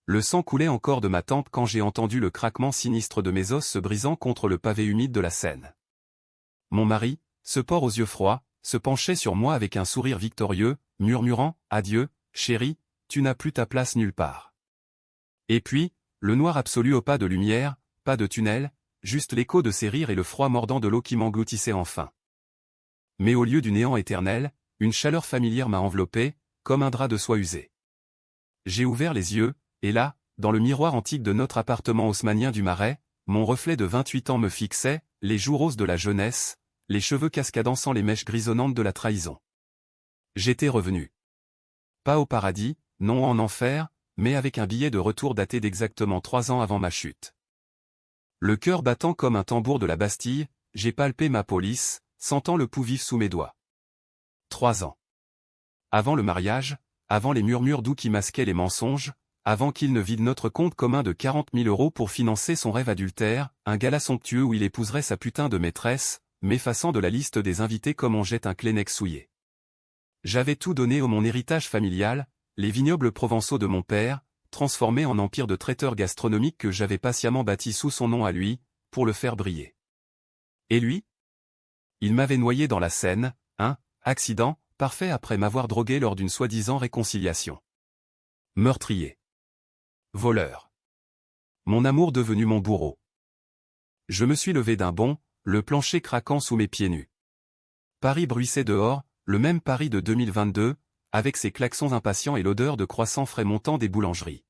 Le sang coulait encore de ma tempe quand j'ai entendu le craquement sinistre de mes os se brisant contre le pavé humide de la Seine. Mon mari, ce porc aux yeux froids, se penchait sur moi avec un sourire victorieux, murmurant « Adieu, chérie, tu n'as plus ta place nulle part. » Et puis, le noir absolu au pas de lumière, pas de tunnel, juste l'écho de ses rires et le froid mordant de l'eau qui m'engloutissait enfin. Mais au lieu du néant éternel, une chaleur familière m'a enveloppé, comme un drap de soie usé. J'ai ouvert les yeux, et là, dans le miroir antique de notre appartement haussmannien du Marais, mon reflet de 28 ans me fixait, les joues roses de la jeunesse, les cheveux cascadant sans les mèches grisonnantes de la trahison. J'étais revenu. Pas au paradis, non en enfer, mais avec un billet de retour daté d'exactement 3 ans avant ma chute. Le cœur battant comme un tambour de la Bastille, j'ai palpé ma police, sentant le pouls vif sous mes doigts. 3 ans. Avant le mariage, avant les murmures doux qui masquaient les mensonges, avant qu'il ne vide notre compte commun de 40 000 € pour financer son rêve adultère, un gala somptueux où il épouserait sa putain de maîtresse, m'effaçant de la liste des invités comme on jette un Kleenex souillé. J'avais tout donné au mon héritage familial, les vignobles provençaux de mon père, transformés en empire de traiteurs gastronomiques que j'avais patiemment bâti sous son nom à lui, pour le faire briller. Et lui? Il m'avait noyé dans la Seine, accident, parfait après m'avoir drogué lors d'une soi-disant réconciliation. Meurtrier. Voleur. Mon amour devenu mon bourreau. Je me suis levé d'un bond, le plancher craquant sous mes pieds nus. Paris bruissait dehors, le même Paris de 2022, avec ses klaxons impatients et l'odeur de croissants frais montant des boulangeries.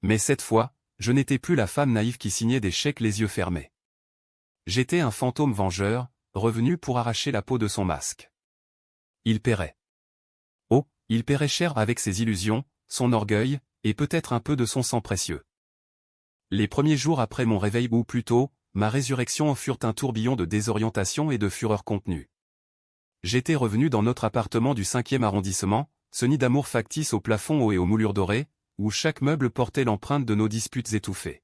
Mais cette fois, je n'étais plus la femme naïve qui signait des chèques les yeux fermés. J'étais un fantôme vengeur, revenu pour arracher la peau de son masque. Il paierait. Oh, il paierait cher avec ses illusions, son orgueil, et peut-être un peu de son sang précieux. Les premiers jours après mon réveil ou plutôt, ma résurrection en furent un tourbillon de désorientation et de fureur contenue. J'étais revenu dans notre appartement du 5e arrondissement, ce nid d'amour factice au plafond haut et aux moulures dorées, où chaque meuble portait l'empreinte de nos disputes étouffées.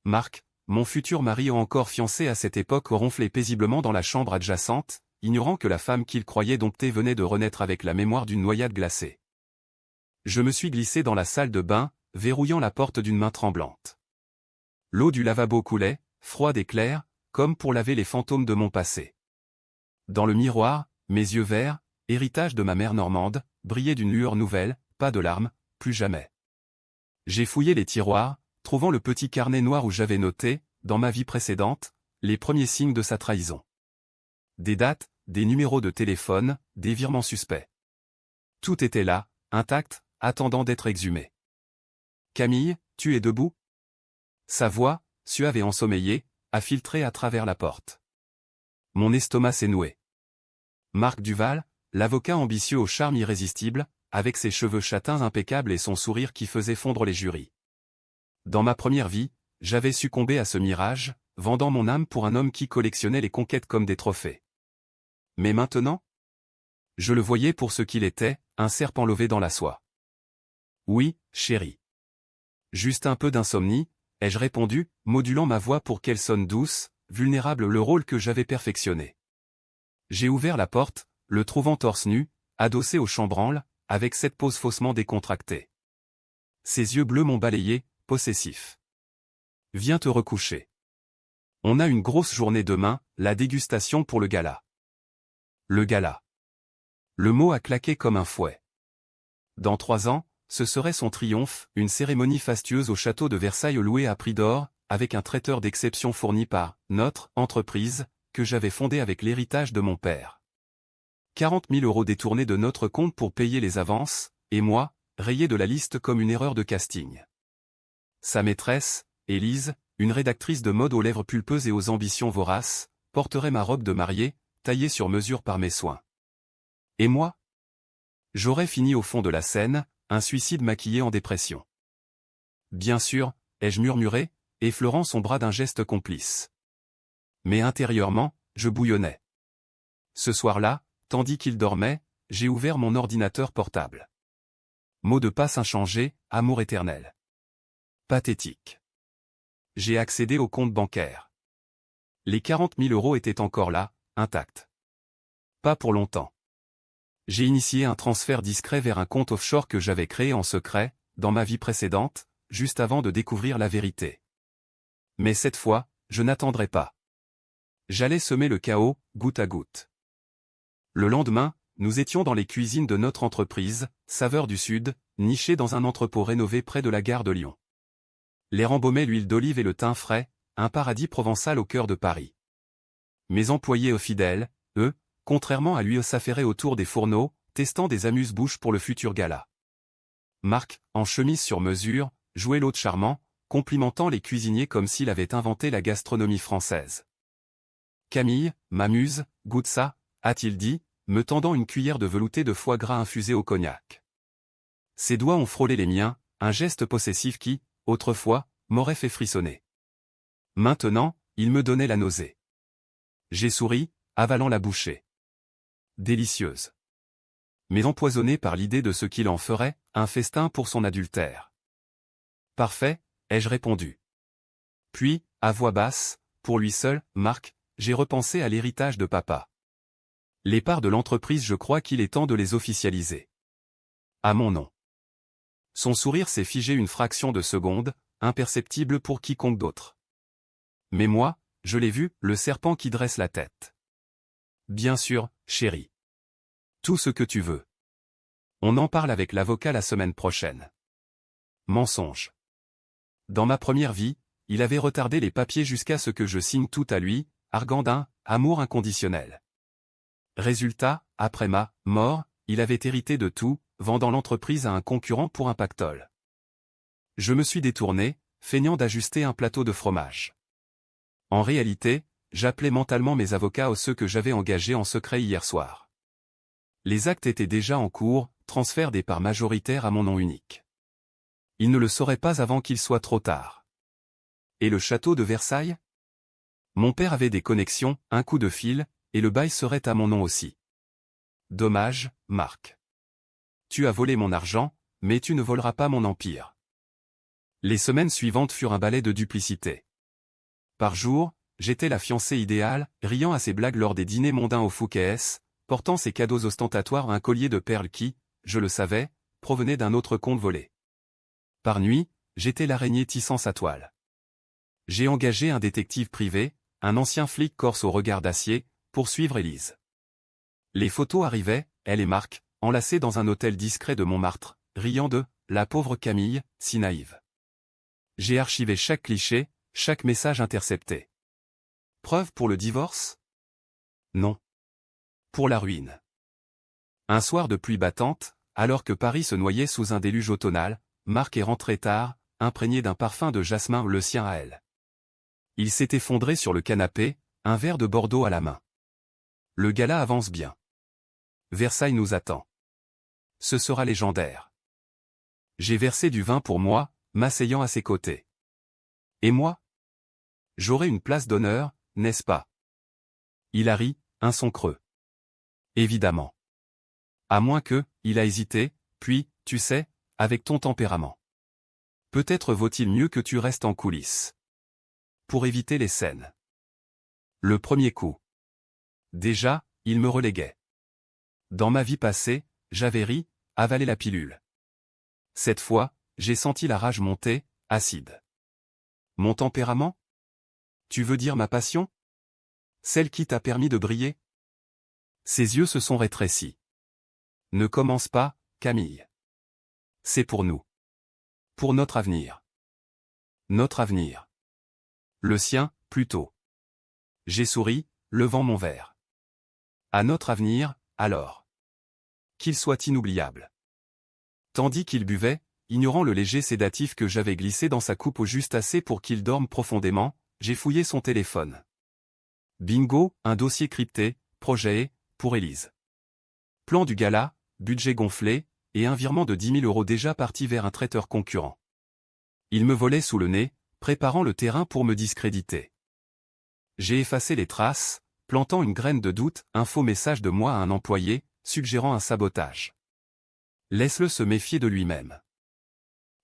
Marc, mon futur mari encore fiancé à cette époque ronflait paisiblement dans la chambre adjacente, ignorant que la femme qu'il croyait dompter venait de renaître avec la mémoire d'une noyade glacée. Je me suis glissé dans la salle de bain, verrouillant la porte d'une main tremblante. L'eau du lavabo coulait, froide et claire, comme pour laver les fantômes de mon passé. Dans le miroir, mes yeux verts, héritage de ma mère normande, brillaient d'une lueur nouvelle, pas de larmes, plus jamais. J'ai fouillé les tiroirs, trouvant le petit carnet noir où j'avais noté, dans ma vie précédente, les premiers signes de sa trahison. Des dates, des numéros de téléphone, des virements suspects. Tout était là, intact, attendant d'être exhumé. Camille, tu es debout? Sa voix, suave et ensommeillée, a filtré à travers la porte. Mon estomac s'est noué. Marc Duval, l'avocat ambitieux au charme irrésistible, avec ses cheveux châtains impeccables et son sourire qui faisait fondre les jurys. Dans ma première vie, j'avais succombé à ce mirage, vendant mon âme pour un homme qui collectionnait les conquêtes comme des trophées. Mais maintenant? Je le voyais pour ce qu'il était, un serpent lové dans la soie. Oui, chérie. Juste un peu d'insomnie, ai-je répondu, modulant ma voix pour qu'elle sonne douce, vulnérable le rôle que j'avais perfectionné. J'ai ouvert la porte, le trouvant torse nu, adossé au chambranle, avec cette pose faussement décontractée. Ses yeux bleus m'ont balayé, possessif. Viens te recoucher. On a une grosse journée demain, la dégustation pour le gala. Le gala. Le mot a claqué comme un fouet. Dans 3 ans, ce serait son triomphe, une cérémonie fastueuse au château de Versailles loué à prix d'or, avec un traiteur d'exception fourni par notre entreprise, que j'avais fondée avec l'héritage de mon père. 40 000 € détournés de notre compte pour payer les avances, et moi, rayé de la liste comme une erreur de casting. Sa maîtresse, Élise, une rédactrice de mode aux lèvres pulpeuses et aux ambitions voraces, porterait ma robe de mariée, taillée sur mesure par mes soins. Et moi? J'aurais fini au fond de la Seine, un suicide maquillé en dépression. Bien sûr, ai-je murmuré, effleurant son bras d'un geste complice. Mais intérieurement, je bouillonnais. Ce soir-là, tandis qu'il dormait, j'ai ouvert mon ordinateur portable. Mot de passe inchangé, amour éternel. Pathétique. J'ai accédé au compte bancaire. Les 40 000 € étaient encore là, intacts. Pas pour longtemps. J'ai initié un transfert discret vers un compte offshore que j'avais créé en secret, dans ma vie précédente, juste avant de découvrir la vérité. Mais cette fois, je n'attendrai pas. J'allais semer le chaos, goutte à goutte. Le lendemain, nous étions dans les cuisines de notre entreprise, Saveurs du Sud, nichée dans un entrepôt rénové près de la gare de Lyon. L'air embaumait l'huile d'olive et le thym frais, un paradis provençal au cœur de Paris. Mes employés fidèles, eux, contrairement à lui, s'affairaient autour des fourneaux, testant des amuse-bouches pour le futur gala. Marc, en chemise sur mesure, jouait l'hôte charmant, complimentant les cuisiniers comme s'il avait inventé la gastronomie française. Camille, ma muse, goûte ça, a-t-il dit, me tendant une cuillère de velouté de foie gras infusé au cognac. Ses doigts ont frôlé les miens, un geste possessif qui, autrefois, m'aurait fait frissonner. Maintenant, il me donnait la nausée. J'ai souri, avalant la bouchée. Délicieuse. Mais empoisonné par l'idée de ce qu'il en ferait, un festin pour son adultère. Parfait, ai-je répondu. Puis, à voix basse, pour lui seul, Marc, j'ai repensé à l'héritage de papa. Les parts de l'entreprise, je crois qu'il est temps de les officialiser. À mon nom. Son sourire s'est figé une fraction de seconde, imperceptible pour quiconque d'autre. Mais moi, je l'ai vu, le serpent qui dresse la tête. Bien sûr, chérie. Tout ce que tu veux. On en parle avec l'avocat la semaine prochaine. Mensonge. Dans ma première vie, il avait retardé les papiers jusqu'à ce que je signe tout à lui, arguant d'un amour inconditionnel. Résultat, après ma mort, il avait hérité de tout, vendant l'entreprise à un concurrent pour un pactole. Je me suis détourné, feignant d'ajuster un plateau de fromage. En réalité, j'appelais mentalement mes avocats aux ceux que j'avais engagés en secret hier soir. Les actes étaient déjà en cours, transfert des parts majoritaires à mon nom unique. Ils ne le sauraient pas avant qu'il soit trop tard. Et le château de Versailles? Mon père avait des connexions, un coup de fil, et le bail serait à mon nom aussi. Dommage, Marc. Tu as volé mon argent, mais tu ne voleras pas mon empire. Les semaines suivantes furent un balai de duplicité. Par jour, j'étais la fiancée idéale, riant à ses blagues lors des dîners mondains au Fouquet's, portant ses cadeaux ostentatoires, un collier de perles qui, je le savais, provenait d'un autre compte volé. Par nuit, j'étais l'araignée tissant sa toile. J'ai engagé un détective privé, un ancien flic corse au regard d'acier, pour suivre Élise. Les photos arrivaient, elle et Marc, enlacés dans un hôtel discret de Montmartre, riant de « la pauvre Camille, si naïve ». J'ai archivé chaque cliché, chaque message intercepté. Preuve pour le divorce? Non. Pour la ruine. Un soir de pluie battante, alors que Paris se noyait sous un déluge automnal, Marc est rentré tard, imprégné d'un parfum de jasmin, le sien à elle. Il s'est effondré sur le canapé, un verre de Bordeaux à la main. Le gala avance bien. Versailles nous attend. Ce sera légendaire. J'ai versé du vin pour moi, m'asseyant à ses côtés. Et moi? J'aurai une place d'honneur, n'est-ce pas? Il a ri, un son creux. Évidemment. À moins que, il a hésité, puis, tu sais, avec ton tempérament. Peut-être vaut-il mieux que tu restes en coulisses. Pour éviter les scènes. Le premier coup. Déjà, il me reléguait. Dans ma vie passée, j'avais ri, avalé la pilule. Cette fois, j'ai senti la rage monter, acide. Mon tempérament? Tu veux dire ma passion? Celle qui t'a permis de briller? Ses yeux se sont rétrécis. Ne commence pas, Camille. C'est pour nous. Pour notre avenir. Notre avenir. Le sien, plutôt. J'ai souri, levant mon verre. À notre avenir, alors. Qu'il soit inoubliable. Tandis qu'il buvait, ignorant le léger sédatif que j'avais glissé dans sa coupe au juste assez pour qu'il dorme profondément, j'ai fouillé son téléphone. Bingo, un dossier crypté, projet, pour Élise. Plan du gala, budget gonflé, et un virement de 10 000 € déjà parti vers un traiteur concurrent. Il me volait sous le nez, préparant le terrain pour me discréditer. J'ai effacé les traces, plantant une graine de doute, un faux message de moi à un employé, suggérant un sabotage. Laisse-le se méfier de lui-même.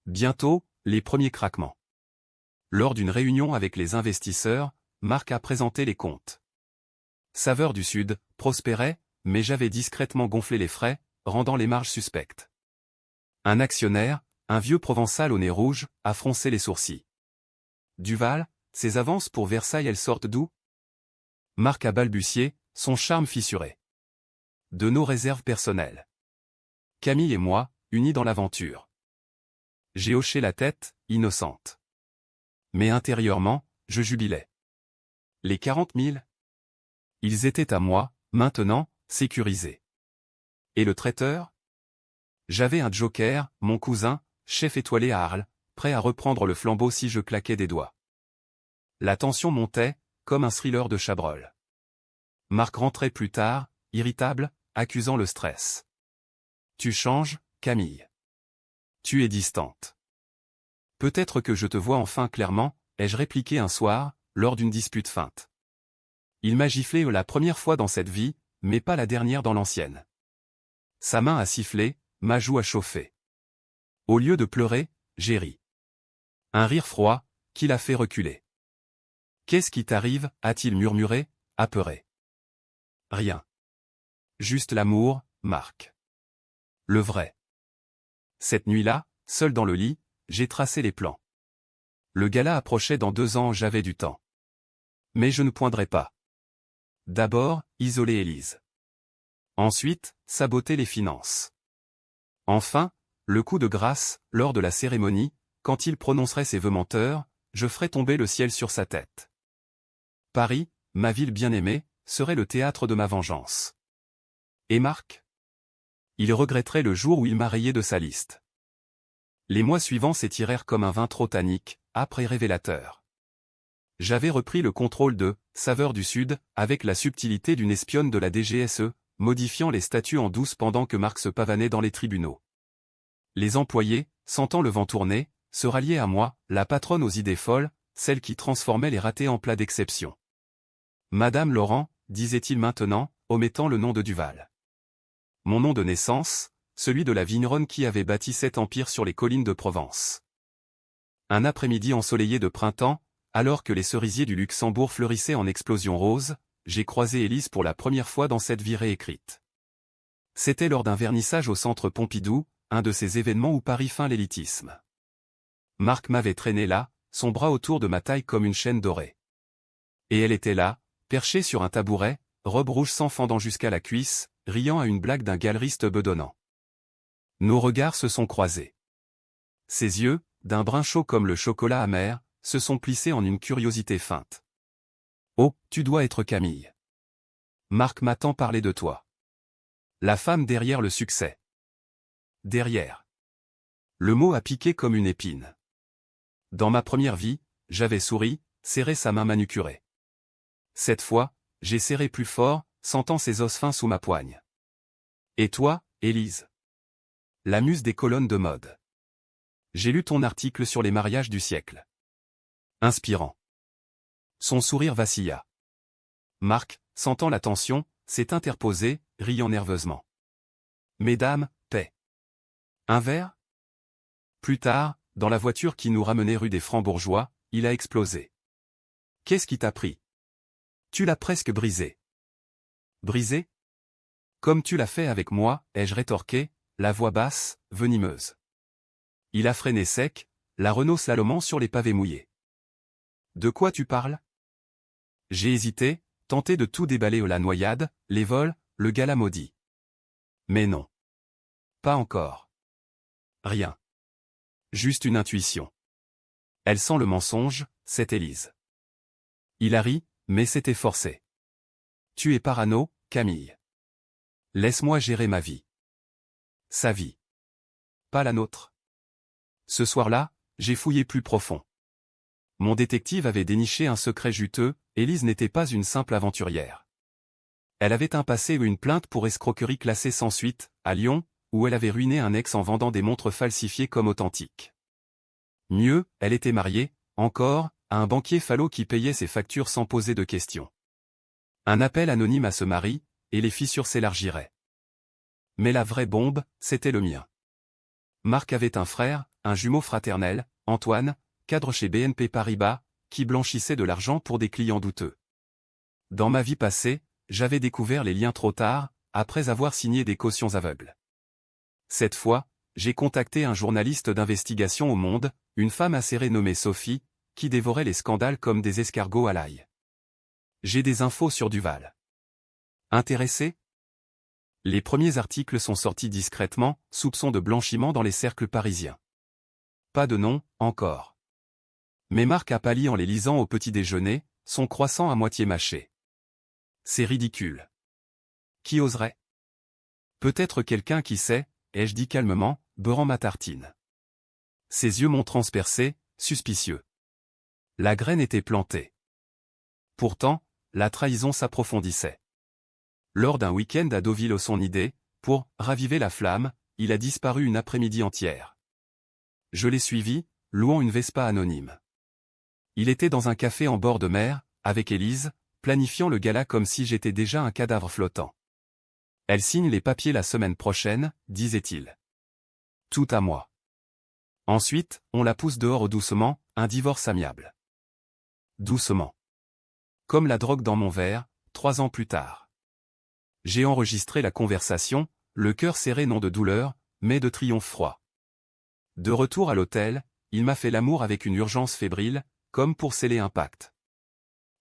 Bientôt, les premiers craquements. Lors d'une réunion avec les investisseurs, Marc a présenté les comptes. Saveurs du Sud prospérait, mais j'avais discrètement gonflé les frais, rendant les marges suspectes. Un actionnaire, un vieux provençal au nez rouge, a froncé les sourcils. Duval, ces avances pour Versailles elles sortent d'où? Marc a balbutié, son charme fissuré. De nos réserves personnelles. Camille et moi, unis dans l'aventure. J'ai hoché la tête, innocente. Mais intérieurement, je jubilais. Les 40 000? Ils étaient à moi, maintenant, sécurisés. Et le traiteur? J'avais un joker, mon cousin, chef étoilé à Arles, prêt à reprendre le flambeau si je claquais des doigts. La tension montait, comme un thriller de Chabrol. Marc rentrait plus tard, irritable, accusant le stress. Tu changes, Camille. Tu es distante. Peut-être que je te vois enfin clairement, ai-je répliqué un soir, lors d'une dispute feinte. Il m'a giflé la première fois dans cette vie, mais pas la dernière dans l'ancienne. Sa main a sifflé, ma joue a chauffé. Au lieu de pleurer, j'ai ri. Un rire froid, qui l'a fait reculer. Qu'est-ce qui t'arrive, a-t-il murmuré, apeuré. Rien. Juste l'amour, Marc. Le vrai. Cette nuit-là, seul dans le lit, j'ai tracé les plans. Le gala approchait dans 2 ans, j'avais du temps. Mais je ne poindrai pas. D'abord, isoler Élise. Ensuite, saboter les finances. Enfin, le coup de grâce, lors de la cérémonie, quand il prononcerait ses vœux menteurs, je ferais tomber le ciel sur sa tête. Paris, ma ville bien-aimée, serait le théâtre de ma vengeance. Et Marc? Il regretterait le jour où il m'a rayé de sa liste. Les mois suivants s'étirèrent comme un vin trop tannique, âpre et révélateur. J'avais repris le contrôle de « Saveurs du Sud » avec la subtilité d'une espionne de la DGSE, modifiant les statuts en douce pendant que Marc se pavanait dans les tribunaux. Les employés, sentant le vent tourner, se ralliaient à moi, la patronne aux idées folles, celle qui transformait les ratés en plats d'exception. Madame Laurent, disait-il maintenant, omettant le nom de Duval. Mon nom de naissance, celui de la vigneronne qui avait bâti cet empire sur les collines de Provence. Un après-midi ensoleillé de printemps, alors que les cerisiers du Luxembourg fleurissaient en explosions roses, j'ai croisé Élise pour la première fois dans cette vie réécrite. C'était lors d'un vernissage au centre Pompidou, un de ces événements où Paris feint l'élitisme. Marc m'avait traîné là, son bras autour de ma taille comme une chaîne dorée. Et elle était là, perchée sur un tabouret, robe rouge s'enfendant jusqu'à la cuisse, riant à une blague d'un galeriste bedonnant. Nos regards se sont croisés. Ses yeux, d'un brun chaud comme le chocolat amer, se sont plissés en une curiosité feinte. Oh, tu dois être Camille. Marc m'a tant parlé de toi. La femme derrière le succès. Derrière. Le mot a piqué comme une épine. Dans ma première vie, j'avais souri, serré sa main manucurée. Cette fois, j'ai serré plus fort, sentant ses os fins sous ma poigne. Et toi, Élise? La muse des colonnes de mode. J'ai lu ton article sur les mariages du siècle. Inspirant. Son sourire vacilla. Marc, sentant la tension, s'est interposé, riant nerveusement. Mesdames, paix. Un verre? Plus tard, dans la voiture qui nous ramenait rue des Francs-Bourgeois, il a explosé. Qu'est-ce qui t'a pris? Tu l'as presque brisé. Brisé? Comme tu l'as fait avec moi, ai-je rétorqué, la voix basse, venimeuse. Il a freiné sec, la Renault slalomant sur les pavés mouillés. De quoi tu parles? J'ai hésité, tenté de tout déballer la noyade, les vols, le gala maudit. Mais non. Pas encore. Rien. Juste une intuition. Elle sent le mensonge, c'est Élise. Il a ri, mais c'était forcé. Tu es parano, Camille. Laisse-moi gérer ma vie. Sa vie. Pas la nôtre. Ce soir-là, j'ai fouillé plus profond. Mon détective avait déniché un secret juteux, Élise n'était pas une simple aventurière. Elle avait un passé et une plainte pour escroquerie classée sans suite, à Lyon, où elle avait ruiné un ex en vendant des montres falsifiées comme authentiques. Mieux, elle était mariée, encore, à un banquier falot qui payait ses factures sans poser de questions. Un appel anonyme à ce mari, et les fissures s'élargiraient. Mais la vraie bombe, c'était le mien. Marc avait un frère, un jumeau fraternel, Antoine, cadre chez BNP Paribas, qui blanchissait de l'argent pour des clients douteux. Dans ma vie passée, j'avais découvert les liens trop tard, après avoir signé des cautions aveugles. Cette fois, j'ai contacté un journaliste d'investigation au Monde, une femme acérée nommée Sophie, qui dévorait les scandales comme des escargots à l'ail. J'ai des infos sur Duval. Intéressé? Les premiers articles sont sortis discrètement, soupçons de blanchiment dans les cercles parisiens. Pas de nom, encore. Mais Marc a pâli en les lisant au petit déjeuner, son croissant à moitié mâché. C'est ridicule. Qui oserait? Peut-être quelqu'un qui sait, ai-je dit calmement, beurrant ma tartine. Ses yeux m'ont transpercé, suspicieux. La graine était plantée. Pourtant, la trahison s'approfondissait. Lors d'un week-end à Deauville son idée, pour raviver la flamme, il a disparu une après-midi entière. Je l'ai suivi, louant une Vespa anonyme. Il était dans un café en bord de mer, avec Élise, planifiant le gala comme si j'étais déjà un cadavre flottant. Elle signe les papiers la semaine prochaine, disait-il. Tout à moi. Ensuite, on la pousse dehors doucement, un divorce amiable. Doucement. Comme la drogue dans mon verre, 3 ans plus tard. J'ai enregistré la conversation, le cœur serré non de douleur, mais de triomphe froid. De retour à l'hôtel, il m'a fait l'amour avec une urgence fébrile, comme pour sceller un pacte.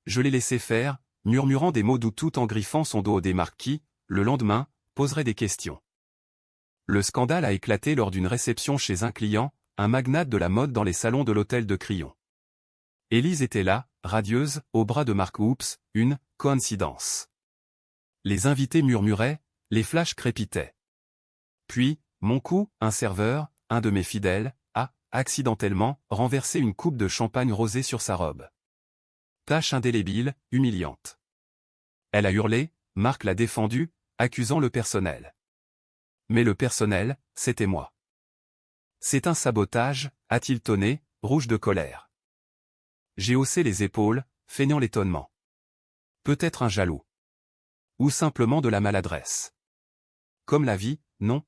Je l'ai laissé faire, murmurant des mots doux tout en griffant son dos des marques qui, le lendemain, poserait des questions. Le scandale a éclaté lors d'une réception chez un client, un magnate de la mode dans les salons de l'hôtel de Crillon. Élise était là, radieuse, au bras de Marc. Oups, une coïncidence. Les invités murmuraient, les flashs crépitaient. Puis, mon coup, un serveur, un de mes fidèles, a, accidentellement, renversé une coupe de champagne rosé sur sa robe. Tâche indélébile, humiliante. Elle a hurlé, Marc l'a défendu, accusant le personnel. Mais le personnel, c'était moi. C'est un sabotage, a-t-il tonné, rouge de colère. J'ai haussé les épaules, feignant l'étonnement. Peut-être un jaloux. Ou simplement de la maladresse. Comme la vie, non?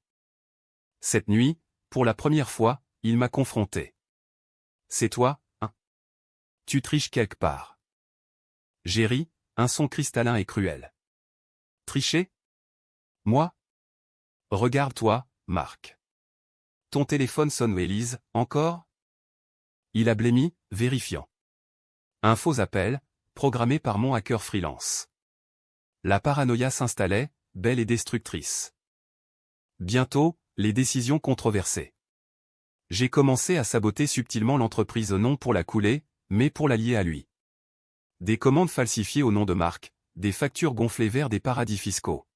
Cette nuit, pour la première fois, il m'a confronté. C'est toi, hein? Tu triches quelque part. J'ai ri, un son cristallin et cruel. Tricher? Moi? Regarde-toi, Marc. Ton téléphone sonne. Élise, encore? Il a blêmi, vérifiant. Un faux appel, programmé par mon hacker freelance. La paranoïa s'installait, belle et destructrice. Bientôt, les décisions controversées. J'ai commencé à saboter subtilement l'entreprise non pour la couler, mais pour la lier à lui. Des commandes falsifiées au nom de Marc, des factures gonflées vers des paradis fiscaux.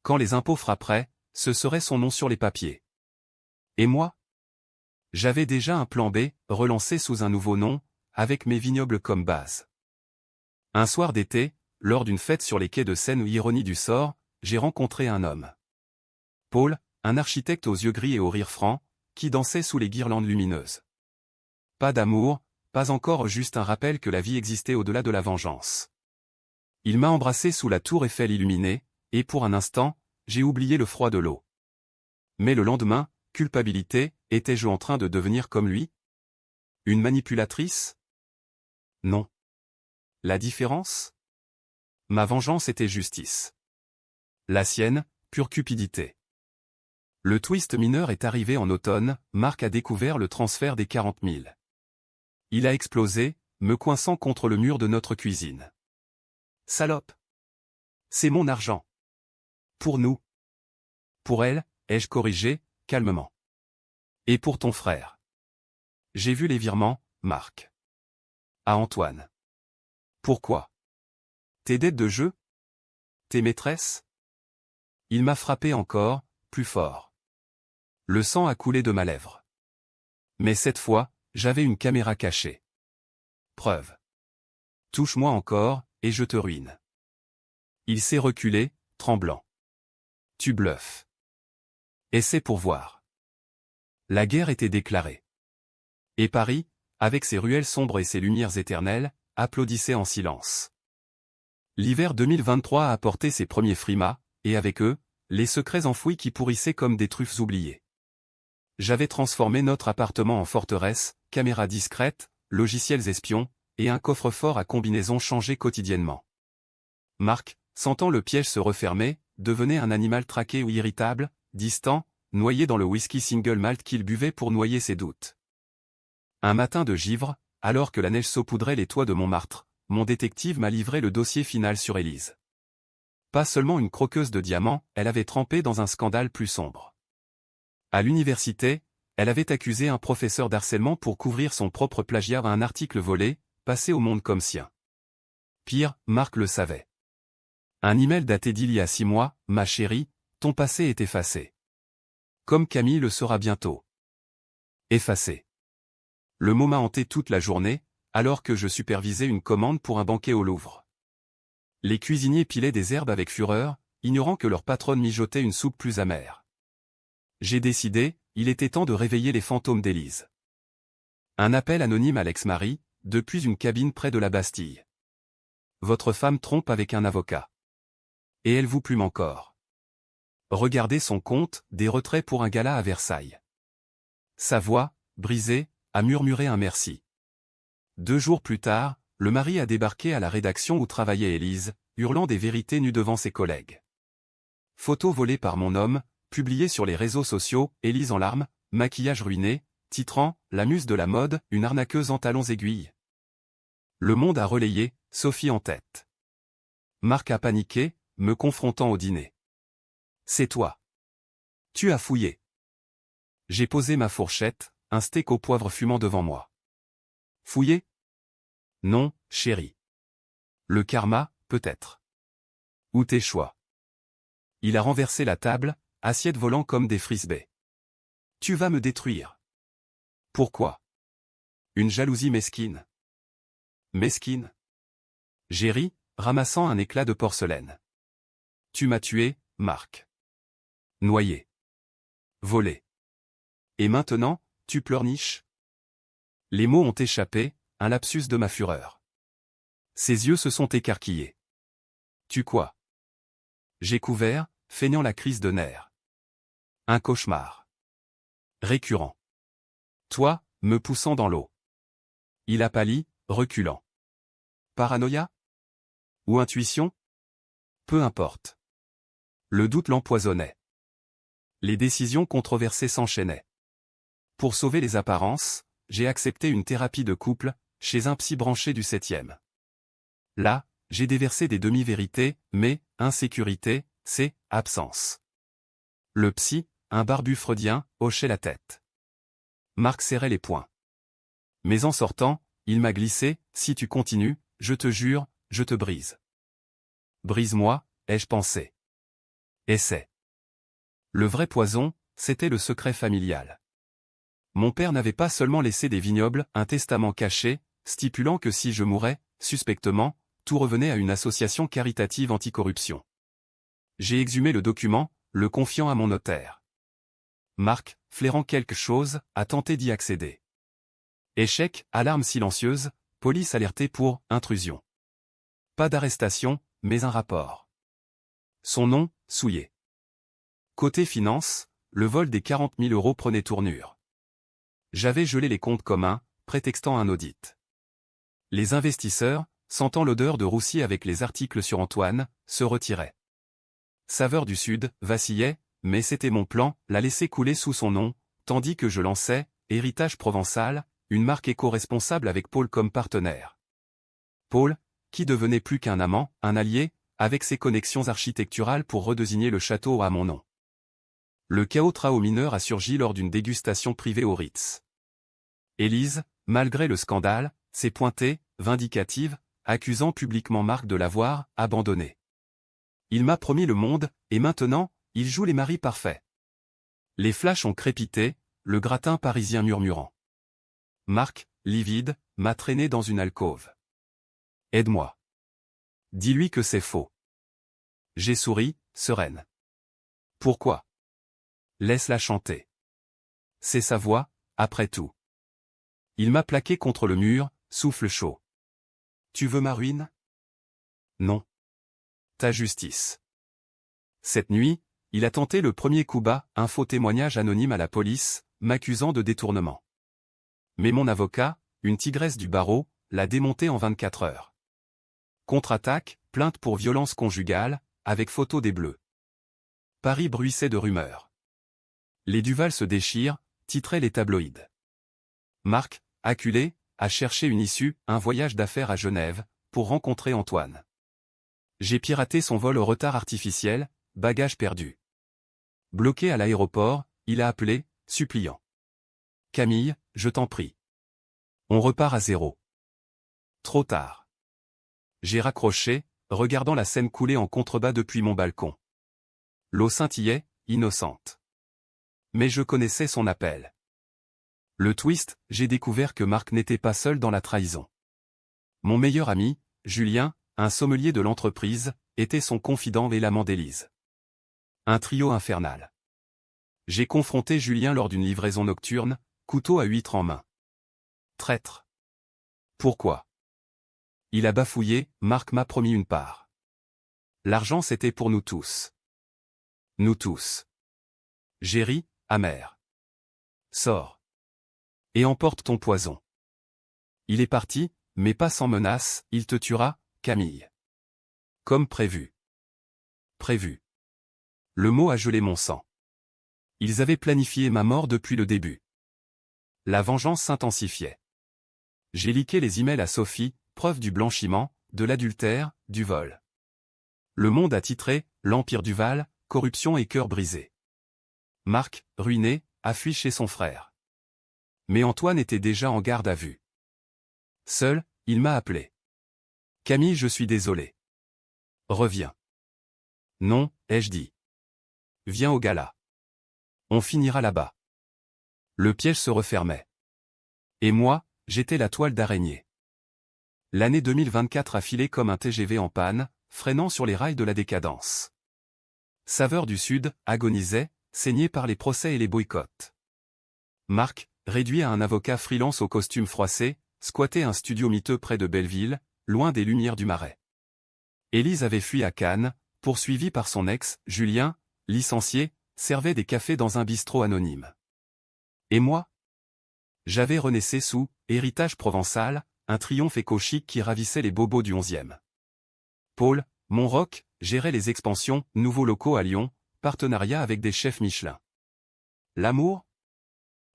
Quand les impôts frapperaient, ce serait son nom sur les papiers. Et moi? J'avais déjà un plan B, relancé sous un nouveau nom, avec mes vignobles comme base. Un soir d'été, lors d'une fête sur les quais de Seine, ironie du sort, j'ai rencontré un homme. Paul, un architecte aux yeux gris et au rire franc, qui dansait sous les guirlandes lumineuses. Pas d'amour, pas encore, juste un rappel que la vie existait au-delà de la vengeance. Il m'a embrassé sous la tour Eiffel illuminée, et pour un instant, j'ai oublié le froid de l'eau. Mais le lendemain, culpabilité, étais-je en train de devenir comme lui? Une manipulatrice? Non. La différence? Ma vengeance était justice. La sienne, pure cupidité. Le twist mineur est arrivé en automne, Marc a découvert le transfert des 40 000. Il a explosé, me coinçant contre le mur de notre cuisine. Salope! C'est mon argent. Pour nous. Pour elle, ai-je corrigé, calmement. Et pour ton frère. J'ai vu les virements, Marc. À Antoine. Pourquoi? Tes dettes de jeu? Tes maîtresses? Il m'a frappé encore, plus fort. Le sang a coulé de ma lèvre. Mais cette fois, j'avais une caméra cachée. Preuve. Touche-moi encore, et je te ruine. Il s'est reculé, tremblant. Tu bluffes. Et c'est pour voir. La guerre était déclarée. Et Paris, avec ses ruelles sombres et ses lumières éternelles, applaudissait en silence. L'hiver 2023 a apporté ses premiers frimas, et avec eux, les secrets enfouis qui pourrissaient comme des truffes oubliées. J'avais transformé notre appartement en forteresse, caméras discrètes, logiciels espions, et un coffre-fort à combinaisons changées quotidiennement. Marc, sentant le piège se refermer, devenait un animal traqué ou irritable, distant, noyé dans le whisky single malt qu'il buvait pour noyer ses doutes. Un matin de givre, alors que la neige saupoudrait les toits de Montmartre, mon détective m'a livré le dossier final sur Élise. Pas seulement une croqueuse de diamants, elle avait trempé dans un scandale plus sombre. À l'université, elle avait accusé un professeur d'harcèlement pour couvrir son propre plagiat à un article volé, passé au monde comme sien. Pire, Marc le savait. Un email daté d'il y a 6 mois, « Ma chérie, ton passé est effacé. Comme Camille le sera bientôt. » Effacé. Le mot m'a hanté toute la journée, alors que je supervisais une commande pour un banquet au Louvre. Les cuisiniers pilaient des herbes avec fureur, ignorant que leur patronne mijotait une soupe plus amère. J'ai décidé, il était temps de réveiller les fantômes d'Élise. Un appel anonyme à l'ex-mari, depuis une cabine près de la Bastille. Votre femme trompe avec un avocat. Et elle vous plume encore. Regardez son compte, des retraits pour un gala à Versailles. Sa voix, brisée, a murmuré un merci. 2 jours plus tard, le mari a débarqué à la rédaction où travaillait Élise, hurlant des vérités nues devant ses collègues. Photo volée par mon homme, publiée sur les réseaux sociaux, Élise en larmes, maquillage ruiné, titrant « La muse de la mode, une arnaqueuse en talons aiguilles ». Le Monde a relayé, Sophie en tête. Marc a paniqué, me confrontant au dîner. C'est toi. Tu as fouillé. J'ai posé ma fourchette, un steak au poivre fumant devant moi. Fouillé? Non, chérie. Le karma, peut-être. Ou tes choix. Il a renversé la table, assiette volant comme des frisbees. Tu vas me détruire. Pourquoi? Une jalousie mesquine. Mesquine? J'ai ri, ramassant un éclat de porcelaine. Tu m'as tué, Marc. Noyé. Volé. Et maintenant, tu pleurniches? Les mots ont échappé, un lapsus de ma fureur. Ses yeux se sont écarquillés. Tu quoi? J'ai couvert, feignant la crise de nerfs. Un cauchemar. Récurrent. Toi, me poussant dans l'eau. Il a pâli, reculant. Paranoïa? Ou intuition? Peu importe. Le doute l'empoisonnait. Les décisions controversées s'enchaînaient. Pour sauver les apparences, j'ai accepté une thérapie de couple, chez un psy branché du 7e. Là, j'ai déversé des demi-vérités, mais, insécurité, c'est, absence. Le psy, un barbu freudien, hochait la tête. Marc serrait les poings. Mais en sortant, il m'a glissé, si tu continues, je te jure, je te brise. Brise-moi, ai-je pensé. Essaie. Le vrai poison, c'était le secret familial. Mon père n'avait pas seulement laissé des vignobles, un testament caché, stipulant que si je mourais, suspectement, tout revenait à une association caritative anticorruption. J'ai exhumé le document, le confiant à mon notaire. Marc, flairant quelque chose, a tenté d'y accéder. Échec, alarme silencieuse, police alertée pour intrusion. Pas d'arrestation, mais un rapport. Son nom, souillé. Côté finance, le vol des 40 000 € prenait tournure. J'avais gelé les comptes communs, prétextant un audit. Les investisseurs, sentant l'odeur de roussi avec les articles sur Antoine, se retiraient. Saveur du Sud, vacillait, mais c'était mon plan, la laisser couler sous son nom, tandis que je lançais, Héritage Provençal, une marque éco-responsable avec Paul comme partenaire. Paul, qui devenait plus qu'un amant, un allié, avec ses connexions architecturales pour redésigner le château à mon nom. Le chaos trao-mineur a surgi lors d'une dégustation privée au Ritz. Élise, malgré le scandale, s'est pointée, vindicative, accusant publiquement Marc de l'avoir abandonné. Il m'a promis le monde, et maintenant, il joue les maris parfaits. Les flashs ont crépité, le gratin parisien murmurant. Marc, livide, m'a traîné dans une alcôve. Aide-moi. Dis-lui que c'est faux. J'ai souri, sereine. Pourquoi? Laisse-la chanter. C'est sa voix, après tout. Il m'a plaqué contre le mur, souffle chaud. Tu veux ma ruine? Non. Ta justice. Cette nuit, il a tenté le premier coup bas, un faux témoignage anonyme à la police, m'accusant de détournement. Mais mon avocat, une tigresse du barreau, l'a démonté en 24 heures. Contre-attaque, plainte pour violence conjugale, avec photo des Bleus. Paris bruissait de rumeurs. Les Duval se déchirent, titraient les tabloïds. Marc, acculé, a cherché une issue, un voyage d'affaires à Genève, pour rencontrer Antoine. J'ai piraté son vol au retard artificiel, bagage perdu. Bloqué à l'aéroport, il a appelé, suppliant. Camille, je t'en prie. On repart à zéro. Trop tard. J'ai raccroché, regardant la Seine couler en contrebas depuis mon balcon. L'eau scintillait, innocente. Mais je connaissais son appel. Le twist, j'ai découvert que Marc n'était pas seul dans la trahison. Mon meilleur ami, Julien, un sommelier de l'entreprise, était son confident et l'amant d'Élise. Un trio infernal. J'ai confronté Julien lors d'une livraison nocturne, couteau à huître en main. Traître. Pourquoi? Il a bafouillé, Marc m'a promis une part. L'argent c'était pour nous tous. Nous tous. J'ai ri, amer. Sors. Et emporte ton poison. Il est parti, mais pas sans menace, il te tuera, Camille. Comme prévu. Prévu. Le mot a gelé mon sang. Ils avaient planifié ma mort depuis le début. La vengeance s'intensifiait. J'ai leaké les emails à Sophie, preuve du blanchiment, de l'adultère, du vol. Le Monde a titré « L'Empire Duval, corruption et cœur brisé ». Marc, ruiné, a fui chez son frère. Mais Antoine était déjà en garde à vue. Seul, il m'a appelé. « Camille, je suis désolé. Reviens. » « Non, ai-je dit. Viens au gala. On finira là-bas. » Le piège se refermait. Et moi, j'étais la toile d'araignée. L'année 2024 a filé comme un TGV en panne, freinant sur les rails de la décadence. Saveur du Sud, agonisait, saigné par les procès et les boycotts. Marc, réduit à un avocat freelance au costume froissé, squattait un studio miteux près de Belleville, loin des lumières du Marais. Élise avait fui à Cannes, poursuivie par son ex, Julien, licencié, servait des cafés dans un bistrot anonyme. Et moi? J'avais renaissé sous « Héritage provençal », un triomphe éco-chic qui ravissait les bobos du 11e. Paul, Montroc, gérait les expansions, nouveaux locaux à Lyon, partenariat avec des chefs Michelin. L'amour?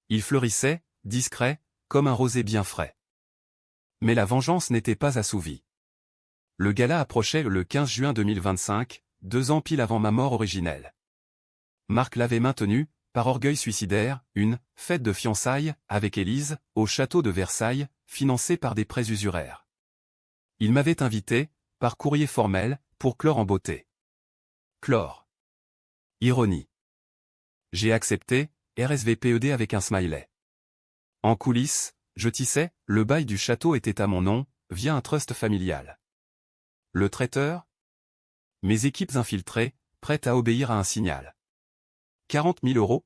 Il fleurissait, discret, comme un rosé bien frais. Mais la vengeance n'était pas assouvie. Le gala approchait le 15 juin 2025, 2 ans pile avant ma mort originelle. Marc l'avait maintenu, par orgueil suicidaire, une « fête de fiançailles » avec Élise, au château de Versailles, financée par des prêts usuraires. Il m'avait invité, par courrier formel, pour clore en beauté. Clore. Ironie. J'ai accepté, RSVPED avec un smiley. En coulisses, je tissais, le bail du château était à mon nom, via un trust familial. Le traiteur? Mes équipes infiltrées, prêtes à obéir à un signal. 40 000 euros?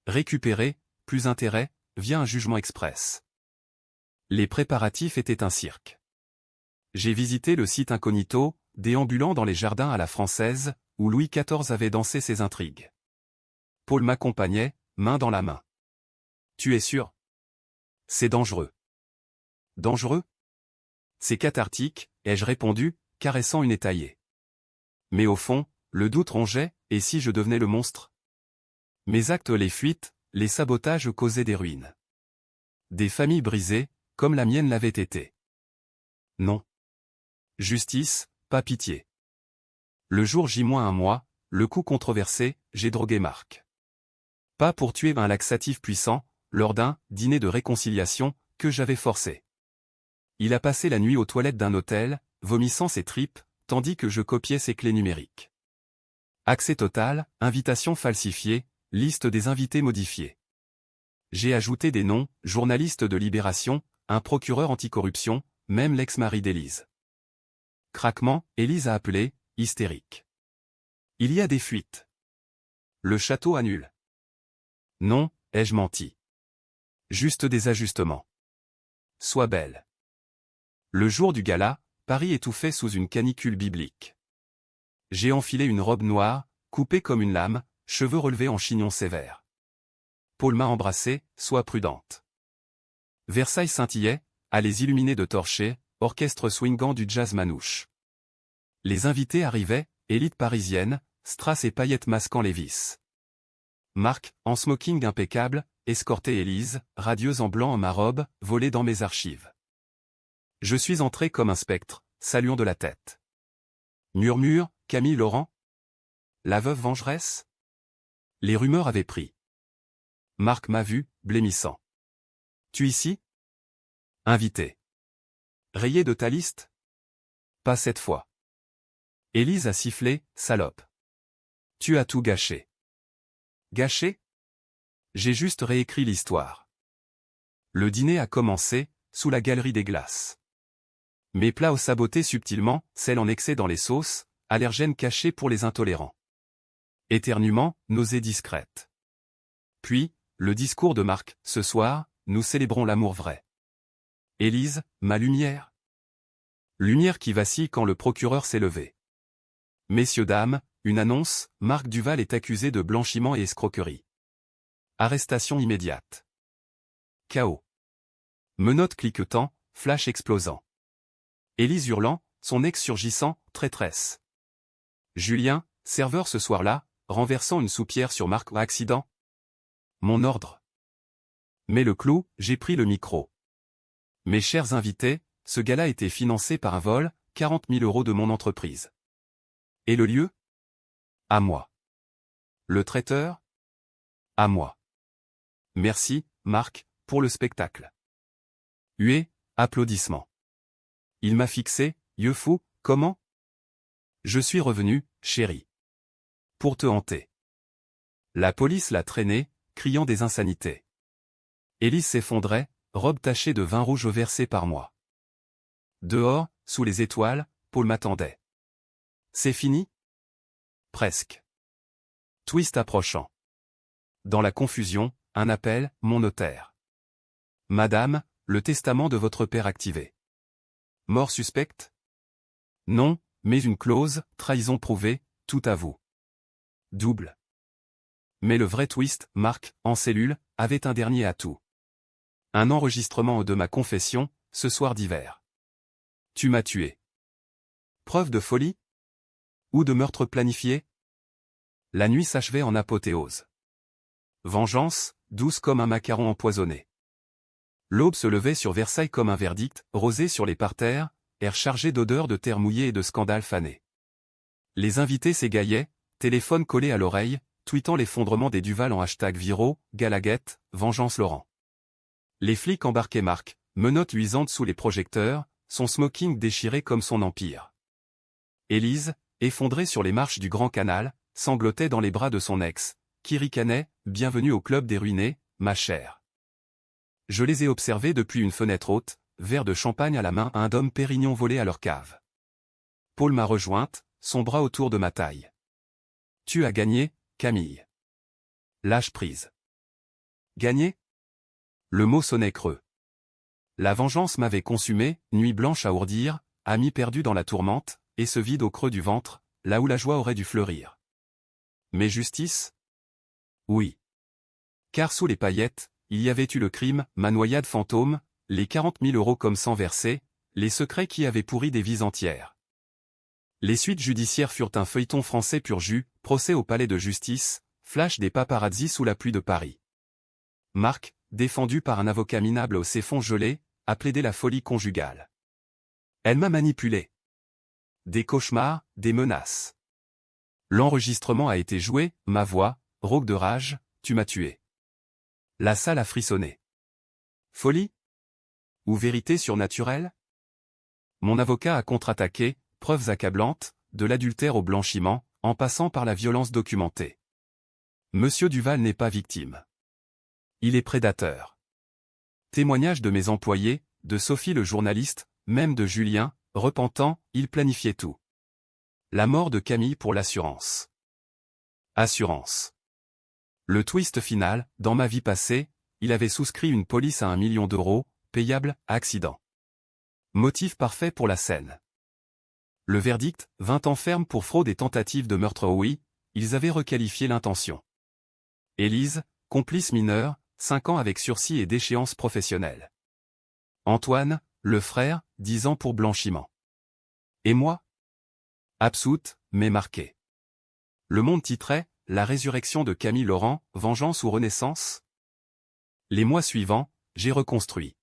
Récupérés, plus intérêt, via un jugement express. Les préparatifs étaient un cirque. J'ai visité le site incognito, déambulant dans les jardins à la française, où Louis XIV avait dansé ses intrigues. Paul m'accompagnait, main dans la main. Tu es sûr? C'est dangereux. Dangereux? C'est cathartique, ai-je répondu, caressant une étayée. Mais au fond, le doute rongeait, et si je devenais le monstre? Mes actes, les fuites, les sabotages causaient des ruines. Des familles brisées, comme la mienne l'avait été. Non. Justice, pas pitié. Le jour J-1 mois, le coup controversé, j'ai drogué Marc. Pas pour tuer un laxatif puissant, lors d'un dîner de réconciliation, que j'avais forcé. Il a passé la nuit aux toilettes d'un hôtel, vomissant ses tripes, tandis que je copiais ses clés numériques. Accès total, invitation falsifiée, liste des invités modifiée. J'ai ajouté des noms, journaliste de Libération, un procureur anticorruption, même l'ex-mari d'Élise. Craquement, Élise a appelé, hystérique. Il y a des fuites. Le château annule. Non, ai-je menti. Juste des ajustements. Sois belle. Le jour du gala, Paris étouffait sous une canicule biblique. J'ai enfilé une robe noire, coupée comme une lame, cheveux relevés en chignon sévère. Paul m'a embrassé, sois prudente. Versailles scintillait, à les illuminer de torchers, orchestre swingant du jazz manouche. Les invités arrivaient, élite parisienne, strass et paillettes masquant les vis. Marc, en smoking impeccable, escorté Élise, radieuse en blanc en ma robe, volée dans mes archives. Je suis entré comme un spectre, saluant de la tête. Murmure, Camille Laurent? La veuve vengeresse? Les rumeurs avaient pris. Marc m'a vu, blêmissant. Tu ici? Invité. Rayé de ta liste? Pas cette fois. Élise a sifflé, salope. Tu as tout gâché. Gâché? J'ai juste réécrit l'histoire. Le dîner a commencé, sous la galerie des glaces. Mes plats au saboté subtilement, sel en excès dans les sauces, allergènes cachés pour les intolérants. Éternuement, nausée discrète. Puis, le discours de Marc, ce soir, nous célébrons l'amour vrai. Élise, ma lumière? Lumière qui vacille quand le procureur s'est levé. Messieurs dames, une annonce, Marc Duval est accusé de blanchiment et escroquerie. Arrestation immédiate. Chaos. Menottes cliquetant, flash explosant. Élise hurlant, son ex surgissant, traîtresse. Julien, serveur ce soir-là, renversant une soupière sur Marc. Accident? Mon ordre. Mais le clou, j'ai pris le micro. Mes chers invités, ce gala était financé par un vol, 40 000 € de mon entreprise. Et le lieu? À moi. Le traiteur? À moi. Merci, Marc, pour le spectacle. Huée, applaudissements. Il m'a fixé, yeux fous, comment? Je suis revenu, chérie. Pour te hanter. La police l'a traîné, criant des insanités. Élise s'effondrait, robe tachée de vin rouge versé par moi. Dehors, sous les étoiles, Paul m'attendait. C'est fini? Presque. Twist approchant. Dans la confusion, un appel, mon notaire. Madame, le testament de votre père activé. Mort suspecte? Non, mais une clause, trahison prouvée, tout à vous. Double. Mais le vrai twist, Marc, en cellule, avait un dernier atout. Un enregistrement de ma confession, ce soir d'hiver. Tu m'as tué. Preuve de folie? Ou de meurtre planifié? La nuit s'achevait en apothéose. Vengeance, douce comme un macaron empoisonné. L'aube se levait sur Versailles comme un verdict, rosé sur les parterres, air chargé d'odeurs de terre mouillée et de scandales fanés. Les invités s'égaillaient, téléphone collé à l'oreille, tweetant l'effondrement des Duval en hashtag viraux, Galaguette, Vengeance Laurent. Les flics embarquaient Marc, menottes luisantes sous les projecteurs, son smoking déchiré comme son empire. Élise, effondrée sur les marches du Grand Canal, sanglotait dans les bras de son ex, qui ricanait, bienvenue au club des ruinés, ma chère. Je les ai observés depuis une fenêtre haute, verre de champagne à la main, un dôme Pérignon volé à leur cave. Paul m'a rejointe, son bras autour de ma taille. Tu as gagné, Camille. Lâche prise. Gagné? Le mot sonnait creux. La vengeance m'avait consumé, nuit blanche à ourdir, ami perdu dans la tourmente, et ce vide au creux du ventre, là où la joie aurait dû fleurir. Mais justice? Oui. Car sous les paillettes, il y avait eu le crime, ma noyade fantôme, les 40 000 € comme sang versé, les secrets qui avaient pourri des vies entières. Les suites judiciaires furent un feuilleton français pur jus, procès au palais de justice, flash des paparazzis sous la pluie de Paris. Marc, défendu par un avocat minable au séfon gelé, a plaidé la folie conjugale. Elle m'a manipulé. Des cauchemars, des menaces. L'enregistrement a été joué, ma voix, rauque de rage, tu m'as tué. La salle a frissonné. Folie? Ou vérité surnaturelle? Mon avocat a contre-attaqué, preuves accablantes, de l'adultère au blanchiment, en passant par la violence documentée. Monsieur Duval n'est pas victime. Il est prédateur. Témoignage de mes employés, de Sophie le journaliste, même de Julien, repentant, il planifiait tout. La mort de Camille pour l'assurance. Assurance. Le twist final, dans ma vie passée, il avait souscrit une police à 1 million d'euros, payable, à accident. Motif parfait pour la scène. Le verdict, 20 ans ferme pour fraude et tentative de meurtre. Oui, ils avaient requalifié l'intention. Élise, complice mineure, 5 ans avec sursis et déchéance professionnelle. Antoine, le frère, 10 ans pour blanchiment. Et moi? Absoute, mais marqué. Le Monde titrait, la résurrection de Camille Laurent, vengeance ou renaissance? Les mois suivants, j'ai reconstruit.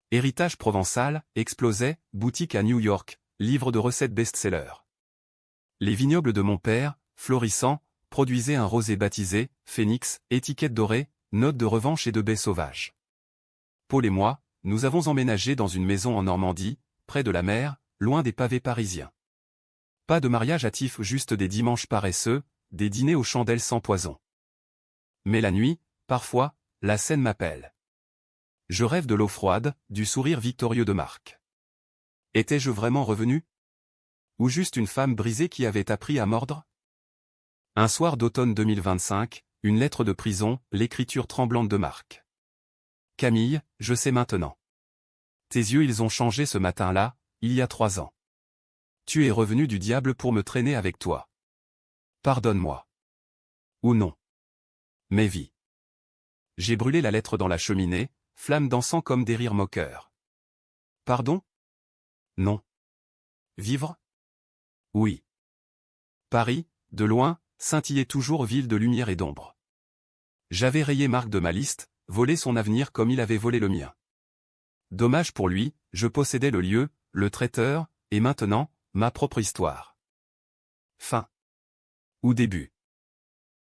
Héritage provençal, explosait, boutique à New York, livre de recettes best-seller. Les vignobles de mon père, florissants, produisaient un rosé baptisé, Phénix, étiquette dorée, note de revanche et de baie sauvage. Paul et moi, nous avons emménagé dans une maison en Normandie, près de la mer, loin des pavés parisiens. Pas de mariage hâtif, juste des dimanches paresseux, des dîners aux chandelles sans poison. Mais la nuit, parfois, la Seine m'appelle. Je rêve de l'eau froide, du sourire victorieux de Marc. Étais-je vraiment revenu? Ou juste une femme brisée qui avait appris à mordre? Un soir d'automne 2025, une lettre de prison, l'écriture tremblante de Marc. Camille, je sais maintenant. Tes yeux ils ont changé ce matin-là, il y a 3 ans. Tu es revenu du diable pour me traîner avec toi. Pardonne-moi. Ou non. Mais vis. J'ai brûlé la lettre dans la cheminée, flamme dansant comme des rires moqueurs. Pardon? Non. Vivre? Oui. Paris, de loin, scintillait toujours ville de lumière et d'ombre. J'avais rayé Marc de ma liste, volé son avenir comme il avait volé le mien. Dommage pour lui, je possédais le lieu, le traiteur, et maintenant, ma propre histoire. Fin. Ou début.